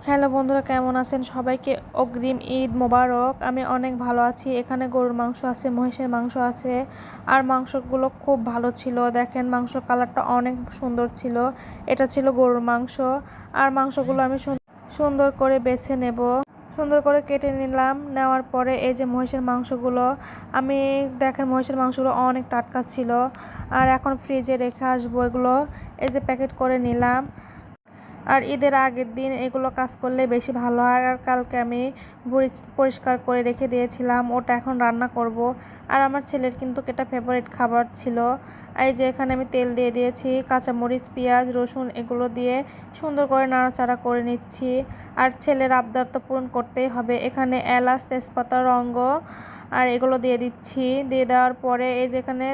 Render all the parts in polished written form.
Hello বন্ধুরা, কেমন আছেন? সবাইকে অগ্রিম ঈদ মোবারক। আমি অনেক ভালো আছি। এখানে গরুর মাংস আছে, মহিষের মাংস আছে, আর মাংসগুলো খুব ভালো ছিল। দেখেন, মাংস কালারটা অনেক সুন্দর ছিল। এটা ছিল গরুর মাংস। আর মাংসগুলো আমি সুন্দর করে বেছে নেব, সুন্দর করে কেটে নিলাম। নেওয়ার পরে এই যে মহিষের মাংসগুলো, আমি দেখেন মহিষের মাংসগুলো অনেক টাটকা ছিল। আর এখন ফ্রিজে রেখে আসবো এগুলো। এই যে প্যাকেট করে নিলাম। আর ঈদের আগের দিন এগুলো কাজ করলে বেশি ভালো হয়। আর কালকে আমি ভুঁড়ি পরিষ্কার করে রেখে দিয়েছিলাম, ওটা এখন রান্না করব। আর আমার ছেলের কিন্তু এটা ফেভারিট খাবার ছিল। এই যে এখানে আমি তেল দিয়ে দিয়েছি, কাঁচামরিচ, পেঁয়াজ, রসুন এগুলো দিয়ে সুন্দর করে নাড়াচাড়া করে নিচ্ছি। আর ছেলের আবদার তো পূরণ করতেই হবে। এখানে এলাচ, তেজপাতা, লবঙ্গ আর এগুলো দিয়ে দিচ্ছি। দিয়ে দেওয়ার পরে এই যেখানে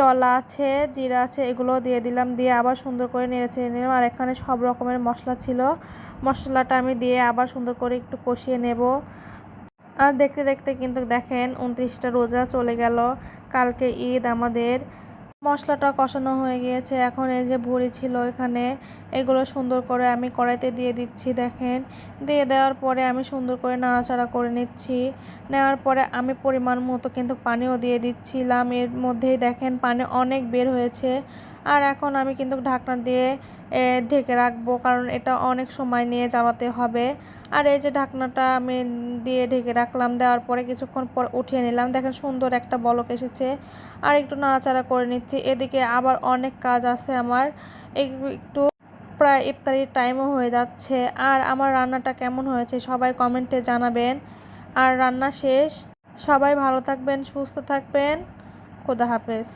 চলা আছে, জিরা আছে, এগুলো দিয়ে দিলাম। দিয়ে আবার সুন্দর করে নেড়েচেড়ে নিলাম। আর এখানে সব রকমের মশলা ছিল, মশলাটা আমি দিয়ে আবার সুন্দর করে একটু কষিয়ে নেব। আর দেখতে দেখতে কিন্তু দেখেন 29টা রোজা চলে গেল। কালকে ঈদ আমাদের। মশলাটা কষানো হয়ে গিয়েছে। এখন এই যে ভুঁড়ি ছিল এখানে, এগুলো সুন্দর করে আমি কড়াইতে দিয়ে দিচ্ছি। দেখেন, দিয়ে দেওয়ার পরে আমি সুন্দর করে নাড়াচাড়া করে নিচ্ছি। নেওয়ার পরে আমি পরিমাণ মতো কিন্তু পানিও দিয়ে দিচ্ছিলাম। এর মধ্যেই দেখেন পানি অনেক বের হয়েছে। আর এখন আমি কিন্তু ঢাকনা দিয়ে ঢেকে রাখবো, কারণ এটা অনেক সময় নিয়ে জ্বালাতে হবে। আর এই যে ঢাকনাটা আমি দিয়ে ঢেকে রাখলাম। দেওয়ার পরে কিছুক্ষণ পর উঠিয়ে নিলাম। দেখেন সুন্দর একটা বলক এসেছে। আর একটু নাড়াচাড়া করে নিচ্ছি। এদিকে আবার অনেক কাজ আছে আমার, একটু প্রায় ইফতারির টাইমও হয়ে যাচ্ছে। আর আমার রান্নাটা কেমন হয়েছে সবাই কমেন্টে জানাবেন। আর রান্না শেষ। সবাই ভালো থাকবেন, সুস্থ থাকবেন। খোদা হাফেজ।